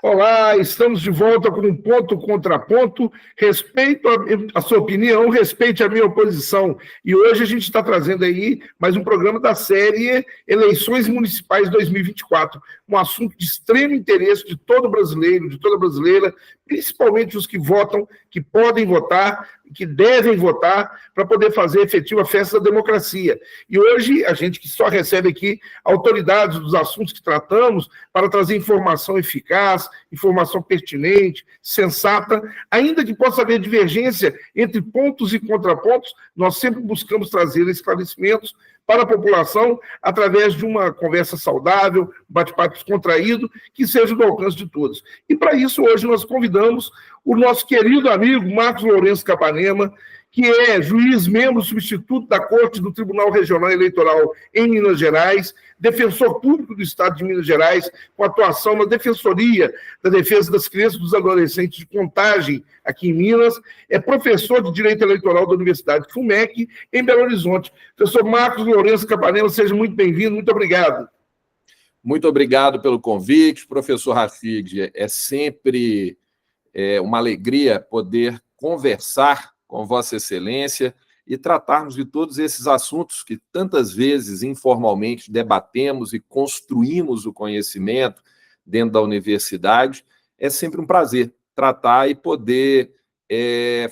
Olá, estamos de volta com um ponto contra ponto. Respeito a sua opinião, respeite a minha oposição. E hoje a gente está trazendo aí mais um programa da série Eleições Municipais 2024, um assunto de extremo interesse de todo brasileiro, de toda brasileira, principalmente os que votam, que podem votar, que devem votar para poder fazer efetiva a festa da democracia. E hoje a gente que só recebe aqui autoridades dos assuntos que tratamos para trazer informação eficaz, informação pertinente, sensata, ainda que possa haver divergência entre pontos e contrapontos, nós sempre buscamos trazer esclarecimentos para a população através de uma conversa saudável, bate-papo descontraído, que seja do alcance de todos. E para isso, hoje nós convidamos o nosso querido amigo Marcos Lourenço Capanema, que é juiz membro substituto da Corte do Tribunal Regional Eleitoral em Minas Gerais, defensor público do Estado de Minas Gerais, com atuação na Defensoria da Defesa das Crianças e dos Adolescentes de Contagem, aqui em Minas, é professor de Direito Eleitoral da Universidade FUMEC, em Belo Horizonte. Professor Marcos Lourenço Capanema, seja muito bem-vindo, muito obrigado. Muito obrigado pelo convite, professor Rafig. É sempre uma alegria poder conversar com Vossa Excelência e tratarmos de todos esses assuntos que tantas vezes informalmente debatemos e construímos o conhecimento dentro da universidade. É sempre um prazer tratar e poder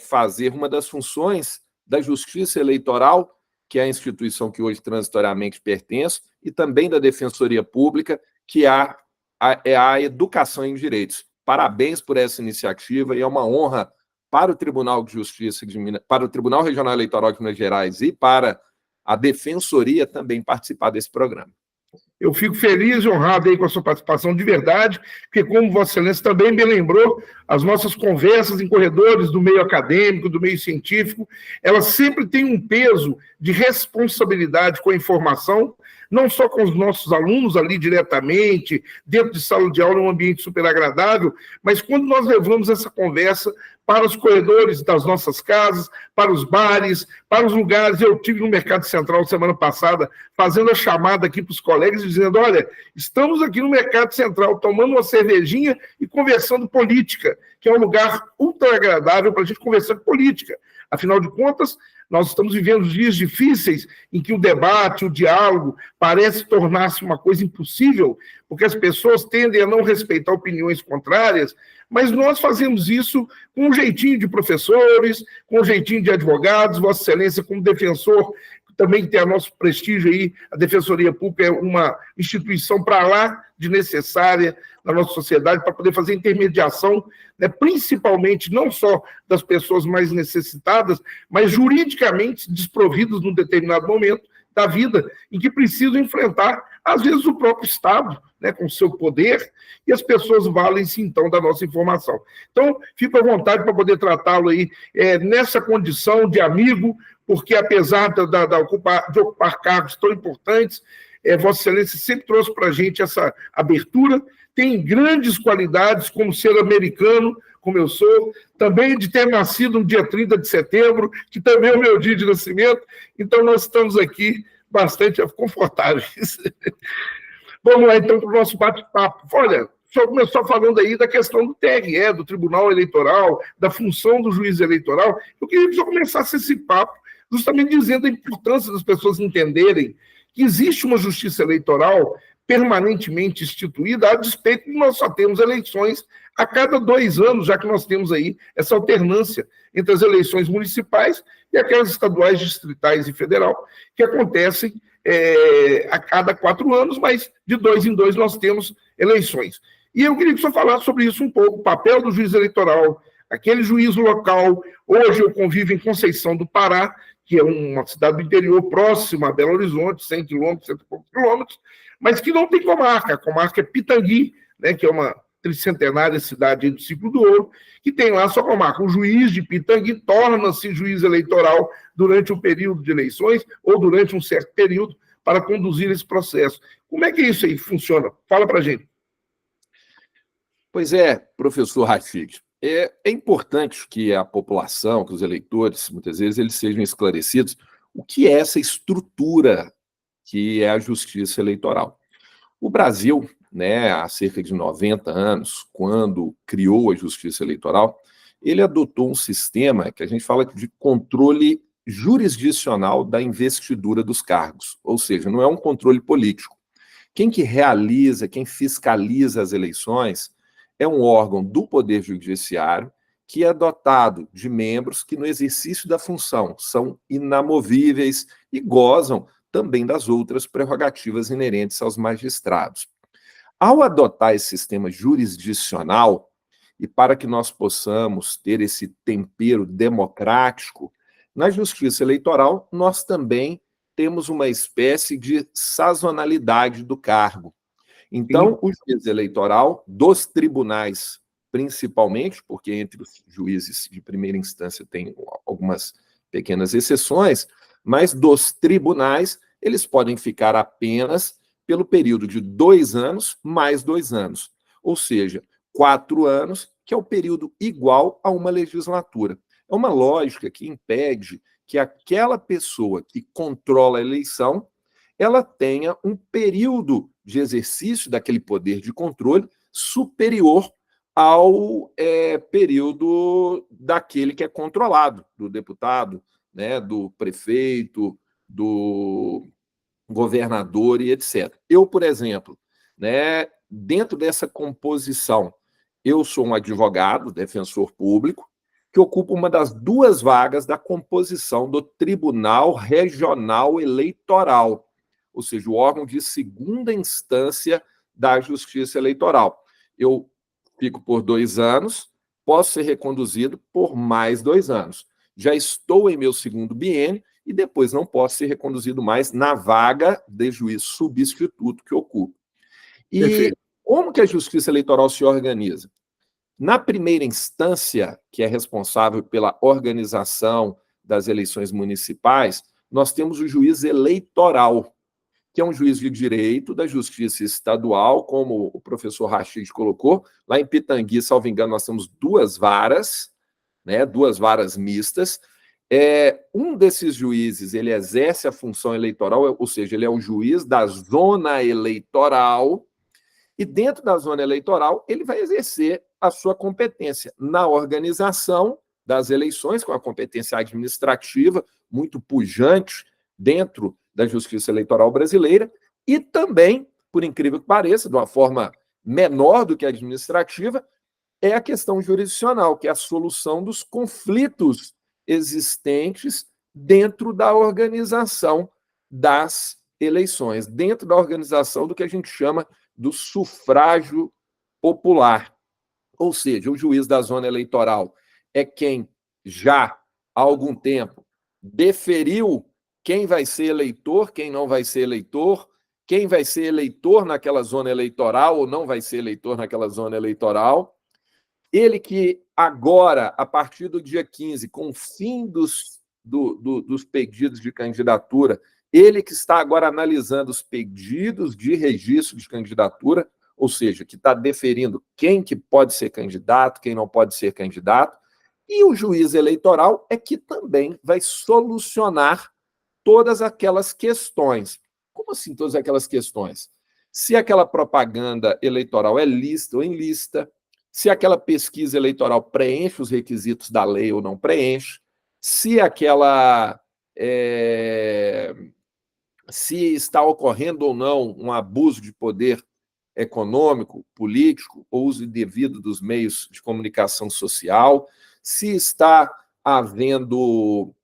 fazer uma das funções da Justiça Eleitoral, que é a instituição que hoje transitoriamente pertenço, e também da Defensoria Pública, que é a educação em direitos. Parabéns por essa iniciativa e é uma honra para o Tribunal de Justiça de Minas, para o Tribunal Regional Eleitoral de Minas Gerais e para a Defensoria também participar desse programa. Eu fico feliz e honrado aí com a sua participação de verdade, porque, como Vossa Excelência também me lembrou, as nossas conversas em corredores do meio acadêmico, do meio científico, elas sempre têm um peso de responsabilidade com a informação, não só com os nossos alunos ali diretamente, dentro de sala de aula, um ambiente super agradável, mas quando nós levamos essa conversa para os corredores das nossas casas, para os bares, para os lugares. Eu tive no Mercado Central semana passada, fazendo a chamada aqui para os colegas, dizendo, olha, estamos aqui no Mercado Central, tomando uma cervejinha e conversando política, que é um lugar ultra agradável para a gente conversar política. Afinal de contas, nós estamos vivendo dias difíceis em que o debate, o diálogo, parece tornar-se uma coisa impossível, porque as pessoas tendem a não respeitar opiniões contrárias, mas nós fazemos isso com um jeitinho de professores, com um jeitinho de advogados. Vossa Excelência, como defensor, também tem a nosso prestígio aí, a Defensoria Pública é uma instituição para lá de necessária na nossa sociedade para poder fazer intermediação, né, principalmente não só das pessoas mais necessitadas, mas juridicamente desprovidas num determinado momento da vida, em que precisam enfrentar, às vezes, o próprio Estado, né, com seu poder, e as pessoas valem-se, então, da nossa informação. Então, fico à vontade para poder tratá-lo aí nessa condição de amigo, porque, apesar de ocupar cargos tão importantes, Vossa Excelência sempre trouxe para a gente essa abertura, tem grandes qualidades, como ser americano, como eu sou, também de ter nascido no dia 30 de setembro, que também é o meu dia de nascimento, então nós estamos aqui bastante confortáveis. Vamos lá, então, para o nosso bate-papo. Olha, o senhor começou falando aí da questão do TRE, do Tribunal Eleitoral, da função do juiz eleitoral. Eu queria que o senhor começasse esse papo justamente dizendo a importância das pessoas entenderem que existe uma justiça eleitoral permanentemente instituída, a despeito de nós só temos eleições a cada 2 anos, já que nós temos aí essa alternância entre as eleições municipais e aquelas estaduais, distritais e federal, que acontecem a cada 4 anos, mas de 2 em 2 nós temos eleições. E eu queria que o senhor falasse sobre isso um pouco, o papel do juiz eleitoral, aquele juiz local. Hoje eu convivo em Conceição do Pará, que é uma cidade do interior próxima a Belo Horizonte, 100 quilômetros, 100 e poucos quilômetros, mas que não tem comarca. A comarca é Pitangui, né, que é uma tricentenária cidade do Ciclo do Ouro, que tem lá a sua comarca. O juiz de Pitangui torna-se juiz eleitoral durante o período de eleições ou durante um certo período para conduzir esse processo. Como é que isso aí funciona? Fala para a gente. Pois é, professor Rafig. É importante que a população, que os eleitores, muitas vezes, eles sejam esclarecidos o que é essa estrutura que é a justiça eleitoral. O Brasil né, há cerca de 90 anos, quando criou a Justiça Eleitoral, ele adotou um sistema que a gente fala de controle jurisdicional da investidura dos cargos, ou seja, não é um controle político. Quem que realiza, quem fiscaliza as eleições é um órgão do Poder Judiciário que é dotado de membros que, no exercício da função, são inamovíveis e gozam também das outras prerrogativas inerentes aos magistrados. Ao adotar esse sistema jurisdicional, e para que nós possamos ter esse tempero democrático, na Justiça Eleitoral, nós também temos uma espécie de sazonalidade do cargo. Então, o juiz eleitoral dos tribunais, principalmente, porque entre os juízes de primeira instância tem algumas pequenas exceções, mas dos tribunais, eles podem ficar apenas pelo período de 2 anos mais 2 anos, ou seja, 4 anos, que é o período igual a uma legislatura. É uma lógica que impede que aquela pessoa que controla a eleição, ela tenha um período de exercício daquele poder de controle superior ao período daquele que é controlado, do deputado, né, do prefeito, do governador e etc. Eu, por exemplo, né, dentro dessa composição, eu sou um advogado, defensor público, que ocupa uma das 2 vagas da composição do Tribunal Regional Eleitoral, ou seja, o órgão de segunda instância da Justiça Eleitoral. Eu fico por 2 anos, posso ser reconduzido por mais 2 anos. Já estou em meu 2º biênio e depois não posso ser reconduzido mais na vaga de juiz substituto que ocupo. E Perfeito. Como que a Justiça Eleitoral se organiza? Na primeira instância, que é responsável pela organização das eleições municipais, nós temos o juiz eleitoral, que é um juiz de direito da Justiça Estadual, como o professor Rachid colocou. Lá em Pitangui, salvo engano, nós temos 2 varas, né, 2 varas mistas. Um desses juízes, ele exerce a função eleitoral, ou seja, ele é o juiz da zona eleitoral, e dentro da zona eleitoral, ele vai exercer a sua competência na organização das eleições, com a competência administrativa muito pujante dentro da Justiça Eleitoral brasileira, e também, por incrível que pareça, de uma forma menor do que a administrativa, é a questão jurisdicional, que é a solução dos conflitos existentes dentro da organização das eleições, dentro da organização do que a gente chama do sufrágio popular. Ou seja, o juiz da zona eleitoral é quem já há algum tempo deferiu quem vai ser eleitor, quem não vai ser eleitor, quem vai ser eleitor naquela zona eleitoral ou não vai ser eleitor naquela zona eleitoral. Ele que agora, a partir do dia 15, com o fim dos pedidos de candidatura, ele que está agora analisando os pedidos de registro de candidatura, ou seja, que está deferindo quem que pode ser candidato, quem não pode ser candidato, e o juiz eleitoral é que também vai solucionar todas aquelas questões. Como assim todas aquelas questões? Se aquela propaganda eleitoral é lícita ou ilícita, se aquela pesquisa eleitoral preenche os requisitos da lei ou não preenche, se aquela se está ocorrendo ou não um abuso de poder econômico, político, ou uso indevido dos meios de comunicação social, se está havendo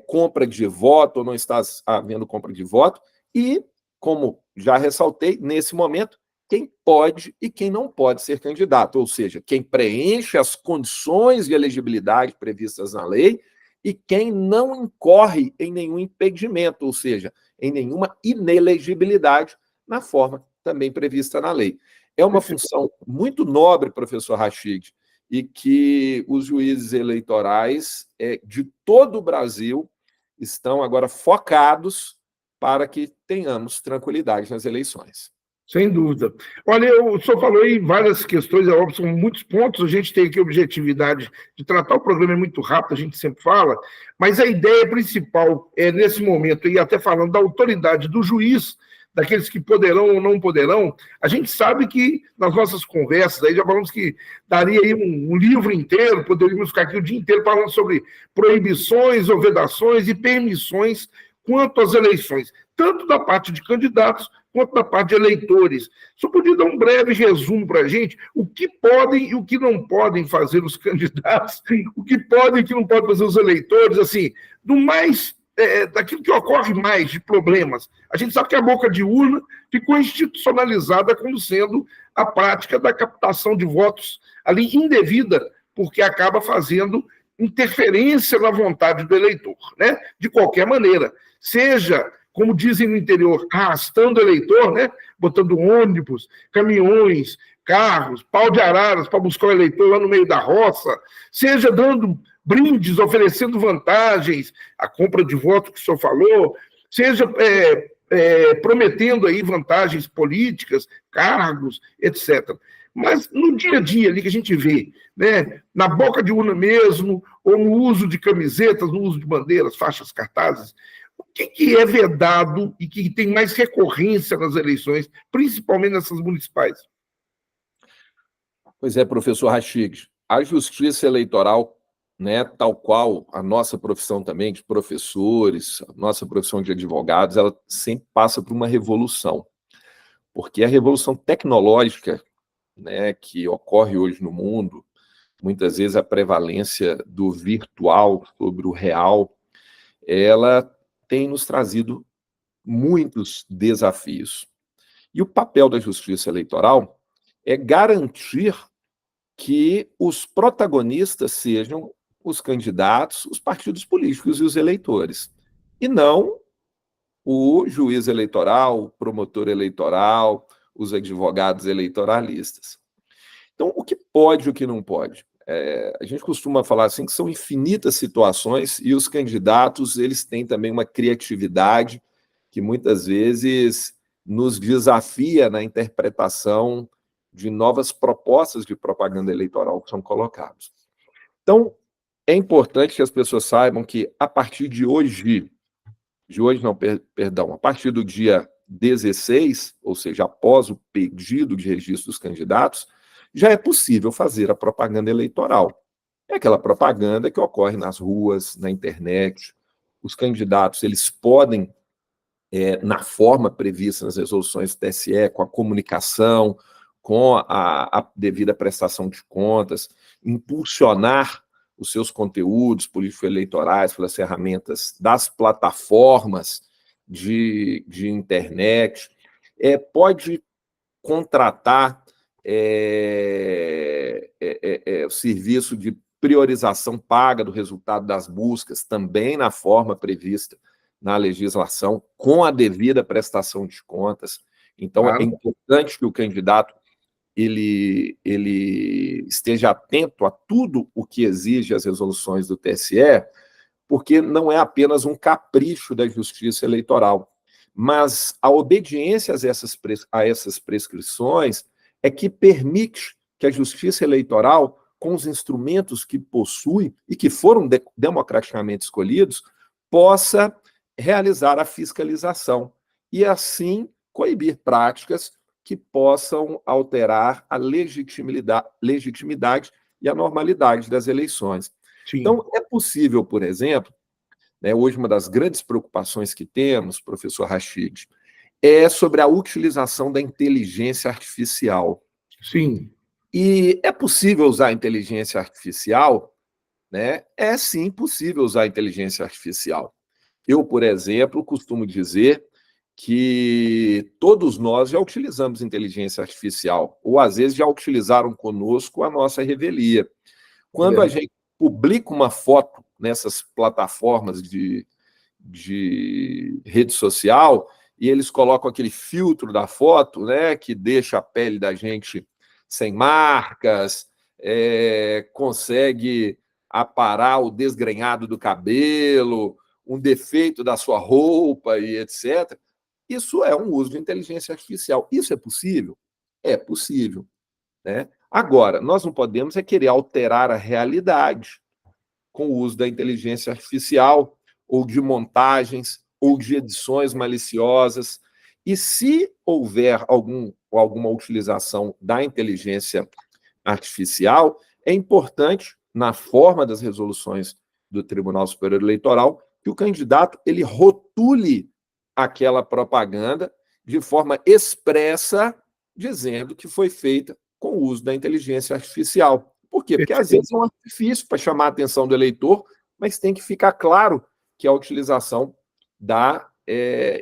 compra de voto ou não está havendo compra de voto, e, como já ressaltei, nesse momento, quem pode e quem não pode ser candidato, ou seja, quem preenche as condições de elegibilidade previstas na lei e quem não incorre em nenhum impedimento, ou seja, em nenhuma inelegibilidade na forma também prevista na lei. É uma função muito nobre, professor Rachid, e que os juízes eleitorais de todo o Brasil estão agora focados para que tenhamos tranquilidade nas eleições. Sem dúvida. Olha, o senhor falou aí várias questões, são muitos pontos, a gente tem aqui a objetividade de tratar o programa muito rápido, a gente sempre fala, mas a ideia principal é, nesse momento, e até falando da autoridade do juiz, daqueles que poderão ou não poderão, a gente sabe que nas nossas conversas, aí já falamos que daria aí um livro inteiro, poderíamos ficar aqui o dia inteiro falando sobre proibições ou vedações e permissões quanto às eleições, tanto da parte de candidatos quanto da parte de eleitores. Só podia dar um breve resumo para a gente o que podem e o que não podem fazer os candidatos, o que podem e o que não podem fazer os eleitores, assim, do mais, daquilo que ocorre mais de problemas. A gente sabe que a boca de urna ficou institucionalizada como sendo a prática da captação de votos ali indevida, porque acaba fazendo interferência na vontade do eleitor, né? De qualquer maneira, seja, como dizem no interior, arrastando o eleitor, né? Botando ônibus, caminhões, carros, pau de araras para buscar o eleitor lá no meio da roça, seja dando brindes, oferecendo vantagens, a compra de voto que o senhor falou, seja prometendo aí vantagens políticas, cargos, etc. Mas no dia a dia ali que a gente vê, né, na boca de urna mesmo, ou no uso de camisetas, no uso de bandeiras, faixas, cartazes, o que é vedado e que tem mais recorrência nas eleições, principalmente nessas municipais? Pois é, professor Rachid, a justiça eleitoral, né, tal qual a nossa profissão também de professores, a nossa profissão de advogados, ela sempre passa por uma revolução, porque a revolução tecnológica, né, que ocorre hoje no mundo, muitas vezes a prevalência do virtual sobre o real, ela tem nos trazido muitos desafios. E o papel da justiça eleitoral é garantir que os protagonistas sejam os candidatos, os partidos políticos e os eleitores, e não o juiz eleitoral, o promotor eleitoral, os advogados eleitoralistas. Então, o que pode e o que não pode? A gente costuma falar assim que são infinitas situações e os candidatos eles têm também uma criatividade que muitas vezes nos desafia na interpretação de novas propostas de propaganda eleitoral que são colocadas. Então, é importante que as pessoas saibam que a partir de hoje não, perdão, a partir do dia 16, ou seja, após o pedido de registro dos candidatos, já é possível fazer a propaganda eleitoral. É aquela propaganda que ocorre nas ruas, na internet. Os candidatos, eles podem, na forma prevista nas resoluções do TSE, com a comunicação, com a devida prestação de contas, impulsionar os seus conteúdos político-eleitorais pelas ferramentas das plataformas de internet, pode contratar o serviço de priorização paga do resultado das buscas, também na forma prevista na legislação, com a devida prestação de contas. Então, claro, é importante que o candidato ele esteja atento a tudo o que exige as resoluções do TSE, porque não é apenas um capricho da justiça eleitoral, mas a obediência a essas prescrições é que permite que a justiça eleitoral, com os instrumentos que possui e que foram democraticamente escolhidos, possa realizar a fiscalização e, assim, coibir práticas que possam alterar a legitimidade e a normalidade das eleições. Sim. Então, é possível, por exemplo, né, hoje uma das grandes preocupações que temos, professor Rachid, é sobre a utilização da inteligência artificial. Sim. E é possível usar a inteligência artificial, né? É sim possível usar a inteligência artificial. Eu, por exemplo, costumo dizer que todos nós já utilizamos inteligência artificial, ou às vezes já utilizaram conosco a nossa revelia. Quando a gente publica uma foto nessas plataformas de rede social, e eles colocam aquele filtro da foto, né, que deixa a pele da gente sem marcas, consegue aparar o desgrenhado do cabelo, um defeito da sua roupa e etc., isso é um uso de inteligência artificial. Isso é possível? É possível, né? Agora, nós não podemos querer alterar a realidade com o uso da inteligência artificial ou de montagens ou de edições maliciosas E se houver alguma utilização da inteligência artificial, é importante, na forma das resoluções do Tribunal Superior Eleitoral, que o candidato ele rotule aquela propaganda de forma expressa, dizendo que foi feita com o uso da inteligência artificial. Por quê? Porque às vezes é um artifício para chamar a atenção do eleitor, mas tem que ficar claro que é a utilização da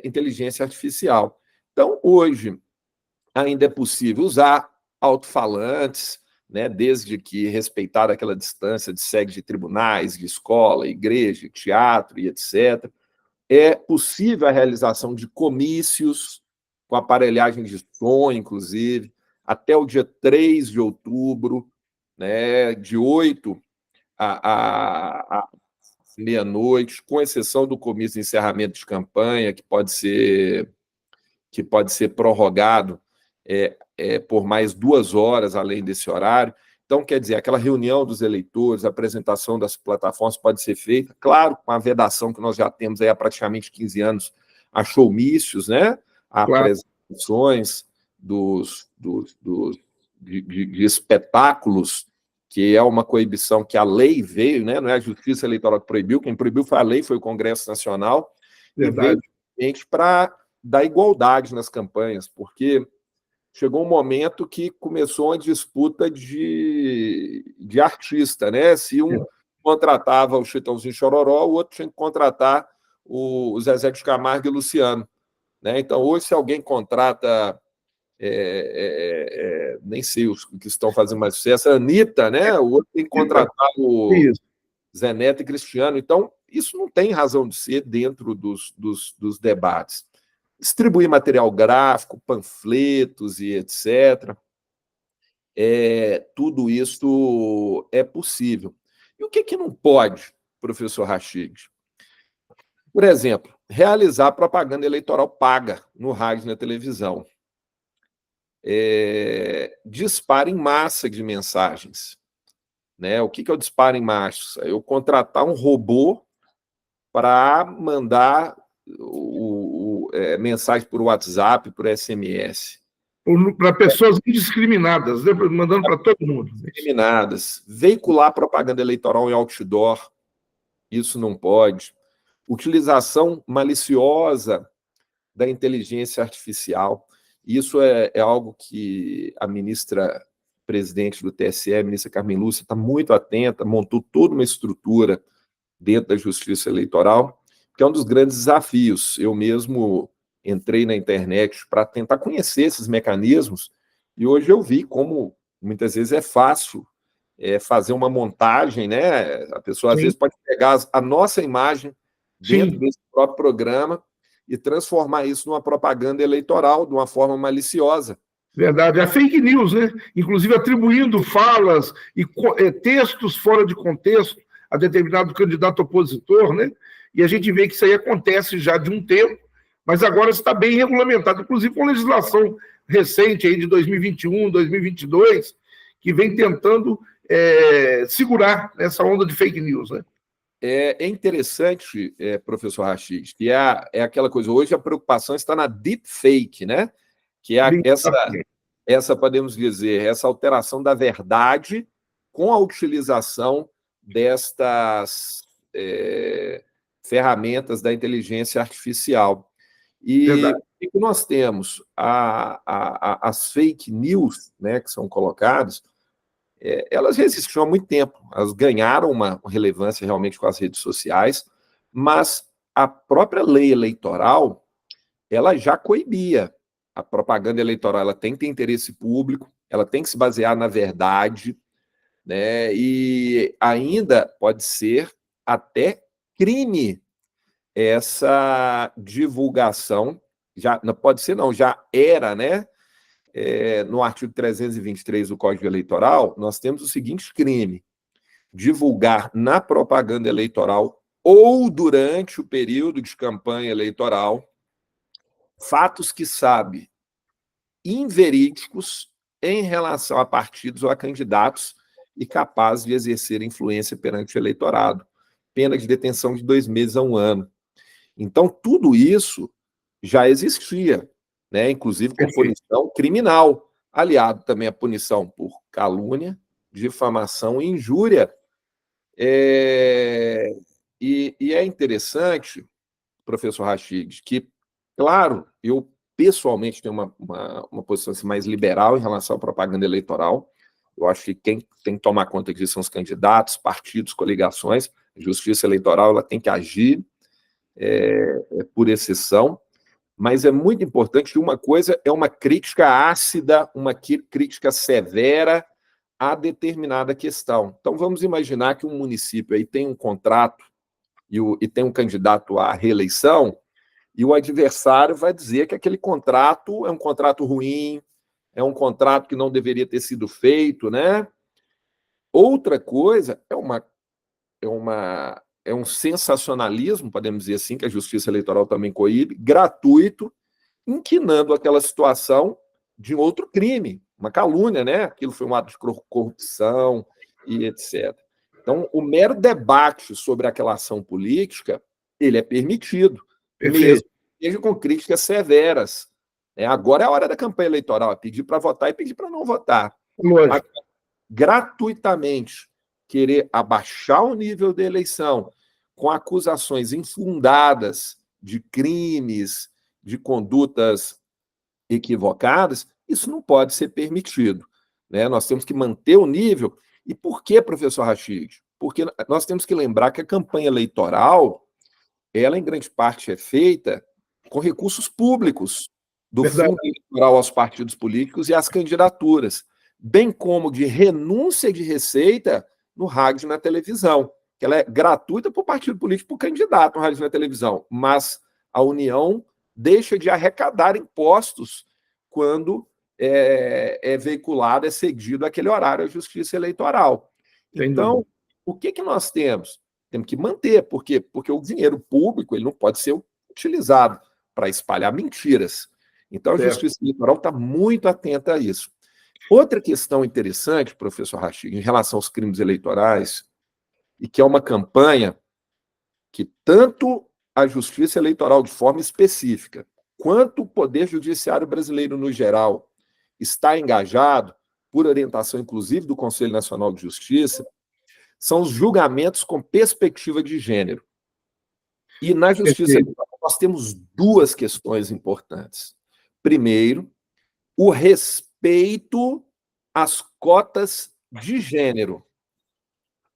inteligência artificial. Então, hoje, ainda é possível usar alto-falantes, né, desde que respeitar aquela distância de sede de tribunais, de escola, igreja, teatro e etc. É possível a realização de comícios com aparelhagem de som, inclusive, até o dia 3 de outubro, né, de 8 a meia-noite, com exceção do comício de encerramento de campanha, que pode ser prorrogado por mais 2 horas além desse horário. Então, quer dizer, aquela reunião dos eleitores, a apresentação das plataformas pode ser feita, claro, com a vedação que nós já temos aí há praticamente 15 anos, a showmícios, né? A apresentações de espetáculos, que é uma coibição que a lei veio, né? Não é a Justiça Eleitoral que proibiu, quem proibiu foi a lei, foi o Congresso Nacional, Verdade. e veio para dar igualdade nas campanhas, porque chegou um momento que começou uma disputa de artista, né? Se um contratava o Chitãozinho Chororó, o outro tinha que contratar o Zezé de Camargo e o Luciano, né? Então, hoje, se alguém contrata, nem sei os que estão fazendo mais sucesso, a Anitta, né? O outro tem que contratar o Zé Neto e Cristiano. Então, isso não tem razão de ser dentro dos debates. Distribuir material gráfico, panfletos e etc. Tudo isso é possível. E o que não pode, professor Rachid? Por exemplo, realizar propaganda eleitoral paga no rádio e na televisão. Disparo em massa de mensagens. Né? O que é o disparo em massa? Eu contratar um robô para mandar mensagem por WhatsApp, por SMS. Para pessoas indiscriminadas, né? Mandando para todo mundo. Indiscriminadas. Veicular propaganda eleitoral em outdoor, isso não pode. Utilização maliciosa da inteligência artificial, isso é algo que a ministra-presidente do TSE, a ministra Carmen Lúcia, está muito atenta, montou toda uma estrutura dentro da Justiça Eleitoral, que é um dos grandes desafios. Eu mesmo entrei na internet para tentar conhecer esses mecanismos, e hoje eu vi como muitas vezes é fácil fazer uma montagem, né? A pessoa às vezes pode pegar a nossa imagem dentro desse próprio programa e transformar isso numa propaganda eleitoral de uma forma maliciosa. Verdade. A fake news, né? Inclusive atribuindo falas e textos fora de contexto a determinado candidato opositor, né? E a gente vê que isso aí acontece já de um tempo, mas agora está bem regulamentado, inclusive com legislação recente aí de 2021, 2022, que vem tentando segurar essa onda de fake news, né? É interessante, professor Rachid, que é aquela coisa, hoje a preocupação está na deepfake, né? Que é essa, podemos dizer, essa alteração da verdade com a utilização destas ferramentas da inteligência artificial. E o que nós temos? As fake news, né, que são colocadas, elas já existiam há muito tempo, elas ganharam uma relevância realmente com as redes sociais, mas a própria lei eleitoral, ela já coibia. A propaganda eleitoral, ela tem que ter interesse público, ela tem que se basear na verdade, né? E ainda pode ser até crime essa divulgação, já não pode ser não, já era, né? No artigo 323 do Código Eleitoral, nós temos o seguinte crime: divulgar na propaganda eleitoral ou durante o período de campanha eleitoral fatos que sabe inverídicos em relação a partidos ou a candidatos e capazes de exercer influência perante o eleitorado. Pena de detenção de 2 meses a 1 ano. Então, tudo isso já existia. né? Inclusive com Perfeito. punição criminal, aliado também à punição por calúnia, difamação e injúria. E é interessante, professor Rachid, que, claro, eu pessoalmente tenho uma posição assim, mais liberal em relação à propaganda eleitoral. Eu acho que quem tem que tomar conta disso são os candidatos, partidos, coligações. A justiça eleitoral ela tem que agir por exceção, mas é muito importante que uma coisa é uma crítica ácida, uma crítica severa a determinada questão. Então, vamos imaginar que um município aí tem um contrato e tem um candidato à reeleição, e o adversário vai dizer que aquele contrato é um contrato ruim, é um contrato que não deveria ter sido feito, né? Outra coisa é um sensacionalismo, podemos dizer assim, que a Justiça Eleitoral também coíbe, gratuito, inquinando aquela situação de outro crime, uma calúnia, né? Aquilo foi um ato de corrupção e etc. Então, o mero debate sobre aquela ação política, ele é permitido, mesmo que seja com críticas severas. Agora é a hora da campanha eleitoral, é pedir para votar e pedir para não votar. Lógico. Gratuitamente querer abaixar o nível da eleição com acusações infundadas de crimes, de condutas equivocadas, isso não pode ser permitido, né? Nós temos que manter o nível. E por que, professor Rachid? Porque nós temos que lembrar que a campanha eleitoral, ela em grande parte é feita com recursos públicos do fundo eleitoral aos partidos políticos e às candidaturas, bem como de renúncia de receita no rádio e na televisão, que ela é gratuita para o partido político, para o candidato no rádio e na televisão, mas a União deixa de arrecadar impostos quando é veiculado, é cedido aquele horário à Justiça Eleitoral. Então, o que nós temos? Temos que manter, por quê? Porque o dinheiro público ele não pode ser utilizado para espalhar mentiras. Então, a Justiça Eleitoral está muito atenta a isso. Outra questão interessante, professor Rachid, em relação aos crimes eleitorais, e que é uma campanha que tanto a Justiça Eleitoral, de forma específica, quanto o Poder Judiciário brasileiro no geral, está engajado, por orientação, inclusive, do Conselho Nacional de Justiça, são os julgamentos com perspectiva de gênero. E na Justiça Eleitoral nós temos duas questões importantes. Primeiro, o respeito às cotas de gênero.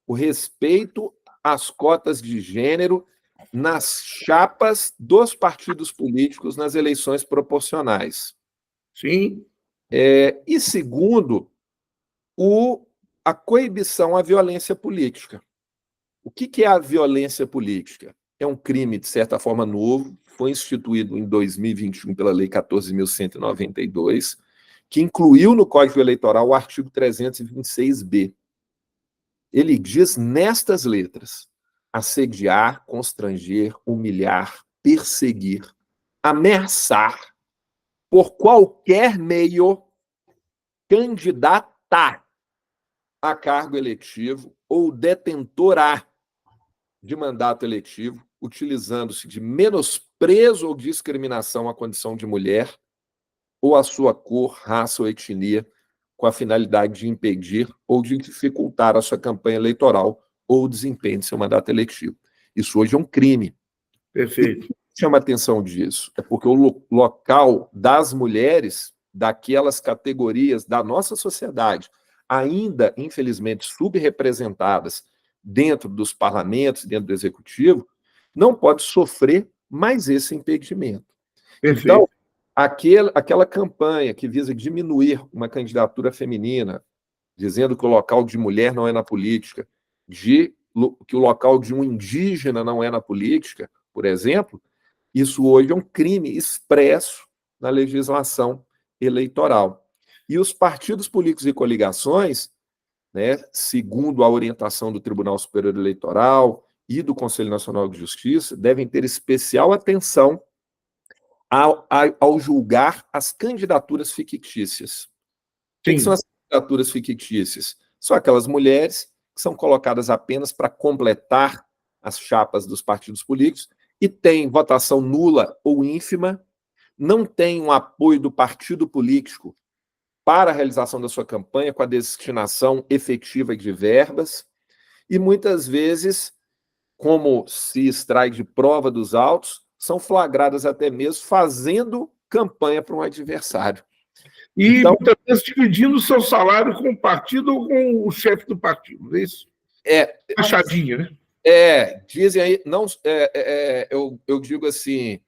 O respeito às cotas de gênero nas chapas dos partidos políticos nas eleições proporcionais. Sim. E segundo, a coibição à violência política. O que é a violência política? É um crime, de certa forma, novo, foi instituído em 2021 pela Lei 14.192, que incluiu no Código Eleitoral o artigo 326-B. Ele diz nestas letras: assediar, constranger, humilhar, perseguir, ameaçar, por qualquer meio, candidatar a cargo eletivo ou detentorá de mandato eletivo, utilizando-se de menosprezo ou discriminação à condição de mulher ou à sua cor, raça ou etnia, com a finalidade de impedir ou de dificultar a sua campanha eleitoral ou o desempenho de seu mandato eletivo. Isso hoje é um crime. Perfeito. E o que chama a atenção disso? É porque o local das mulheres, daquelas categorias da nossa sociedade, ainda, infelizmente, subrepresentadas dentro dos parlamentos, dentro do executivo, não pode sofrer mais esse impedimento. Perfeito. Então, aquela campanha que visa diminuir uma candidatura feminina, dizendo que o local de mulher não é na política, que o local de um indígena não é na política, por exemplo, isso hoje é um crime expresso na legislação eleitoral. E os partidos políticos e coligações, né, segundo a orientação do Tribunal Superior Eleitoral e do Conselho Nacional de Justiça, devem ter especial atenção ao julgar as candidaturas fictícias. O que são as candidaturas fictícias? São aquelas mulheres que são colocadas apenas para completar as chapas dos partidos políticos e têm votação nula ou ínfima, não tem um apoio do partido político para a realização da sua campanha, com a destinação efetiva de verbas, e muitas vezes, como se extrai de prova dos autos, são flagradas até mesmo fazendo campanha para um adversário. E então, muitas vezes dividindo o seu salário com o partido ou com o chefe do partido, não é isso? Achadinha, né? Dizem aí, não, eu digo assim,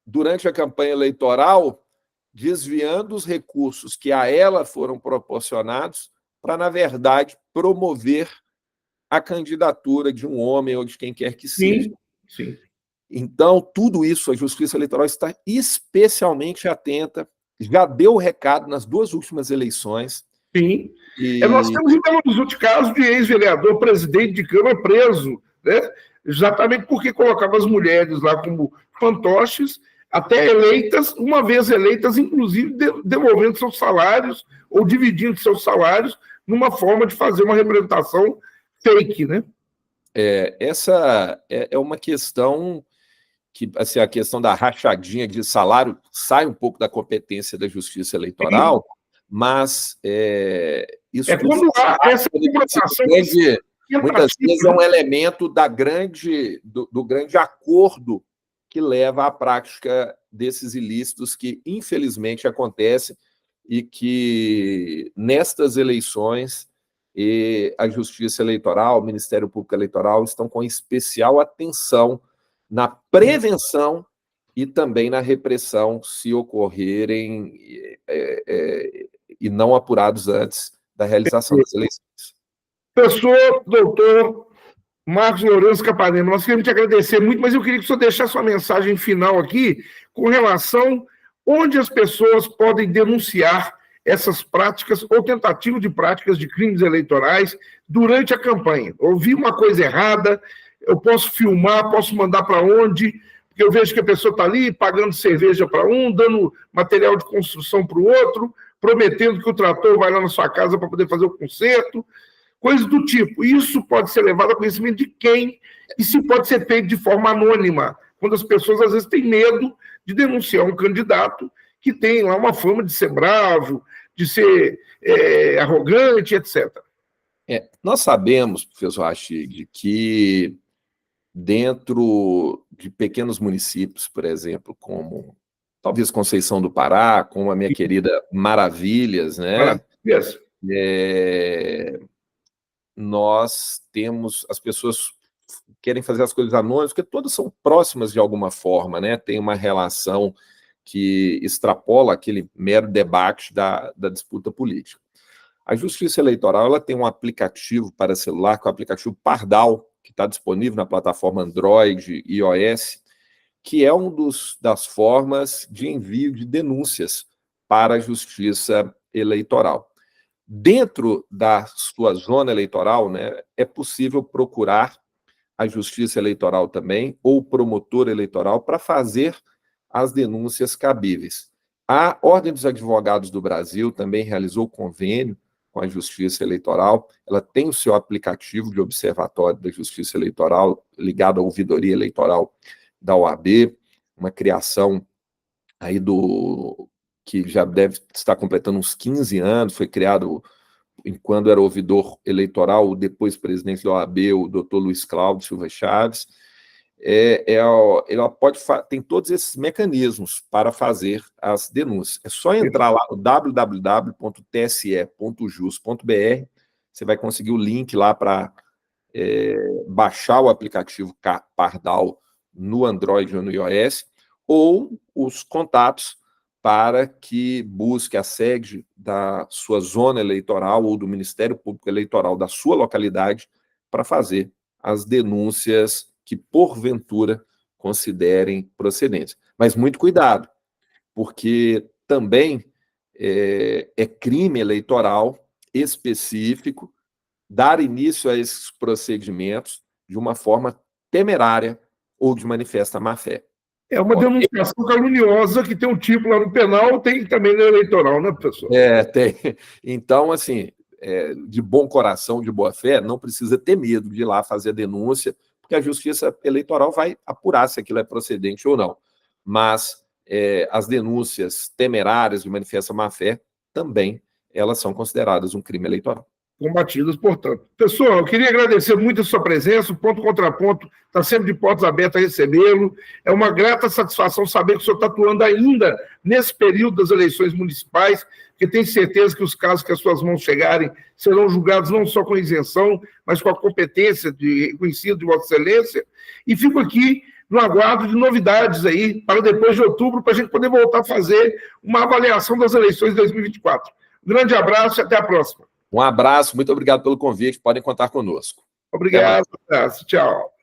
durante a campanha eleitoral, desviando os recursos que a ela foram proporcionados para, na verdade, promover a candidatura de um homem ou de quem quer que seja. Sim. Então, tudo isso, a Justiça Eleitoral está especialmente atenta, já deu o recado nas 2 últimas eleições. Sim. Nós temos, em Belo Horizonte, caso de ex-vereador, presidente de Câmara preso, né? Exatamente porque colocava as mulheres lá como fantoches, até eleitas, uma vez eleitas, inclusive devolvendo seus salários ou dividindo seus salários numa forma de fazer uma representação fake, né? Essa é uma questão que, assim, a questão da rachadinha de salário sai um pouco da competência da Justiça Eleitoral, sim, mas isso quando há essa comprovação, muitas vezes é um elemento do grande acordo que leva à prática desses ilícitos que, infelizmente, acontecem e que, nestas eleições, a Justiça Eleitoral, o Ministério Público Eleitoral estão com especial atenção na prevenção e também na repressão, se ocorrerem e não apurados antes da realização das eleições. Professor, doutor Marcos Lourenço Capanema, nós queremos te agradecer muito, mas eu queria que o senhor deixasse sua mensagem final aqui com relação onde as pessoas podem denunciar essas práticas ou tentativa de práticas de crimes eleitorais durante a campanha. Ouvi uma coisa errada, eu posso filmar, posso mandar para onde, porque eu vejo que a pessoa está ali pagando cerveja para um, dando material de construção para o outro, prometendo que o trator vai lá na sua casa para poder fazer o conserto, coisas do tipo. Isso pode ser levado a conhecimento de quem e se pode ser feito de forma anônima, quando as pessoas às vezes têm medo de denunciar um candidato que tem lá uma fama de ser bravo, de ser arrogante, etc. Nós sabemos, professor Rachid, que dentro de pequenos municípios, por exemplo, como talvez Conceição do Pará, como a minha querida Maravilhas, né? Maravilhas. Nós temos, as pessoas querem fazer as coisas anônimas, porque todas são próximas de alguma forma, né? Tem uma relação que extrapola aquele mero debate da disputa política. A Justiça Eleitoral ela tem um aplicativo para celular, que é o aplicativo Pardal, que está disponível na plataforma Android e iOS, que é das formas de envio de denúncias para a Justiça Eleitoral. Dentro da sua zona eleitoral, né, é possível procurar a Justiça Eleitoral também, ou o promotor eleitoral, para fazer as denúncias cabíveis. A Ordem dos Advogados do Brasil também realizou convênio com a Justiça Eleitoral, ela tem o seu aplicativo de observatório da Justiça Eleitoral, ligado à ouvidoria eleitoral da OAB, uma criação aí que já deve estar completando uns 15 anos, foi criado enquanto era ouvidor eleitoral, o depois presidente da OAB, o doutor Luiz Cláudio Silva Chaves. Ela tem todos esses mecanismos para fazer as denúncias. É só entrar lá no www.tse.jus.br, você vai conseguir o link lá para baixar o aplicativo Pardal no Android ou no iOS, ou os contatos para que busque a sede da sua zona eleitoral ou do Ministério Público Eleitoral da sua localidade para fazer as denúncias que, porventura, considerem procedentes. Mas muito cuidado, porque também é crime eleitoral específico dar início a esses procedimentos de uma forma temerária ou de manifesta má-fé. É uma denunciação caluniosa que tem um tipo lá no penal, tem também no eleitoral, né, professor? Tem. Então, assim, de bom coração, de boa fé, não precisa ter medo de ir lá fazer a denúncia, porque a Justiça Eleitoral vai apurar se aquilo é procedente ou não. Mas as denúncias temerárias de manifesta má-fé também elas são consideradas um crime eleitoral. Combatidas, portanto. Pessoal, eu queria agradecer muito a sua presença, o Ponto Contraponto está sempre de portas abertas a recebê-lo. É uma grata satisfação saber que o senhor está atuando ainda nesse período das eleições municipais, que tenho certeza que os casos que as suas mãos chegarem serão julgados não só com isenção, mas com a competência reconhecida de Vossa Excelência. E fico aqui no aguardo de novidades aí para depois de outubro, para a gente poder voltar a fazer uma avaliação das eleições de 2024. Um grande abraço e até a próxima. Um abraço, muito obrigado pelo convite, podem contar conosco. Obrigado, abraço, tchau.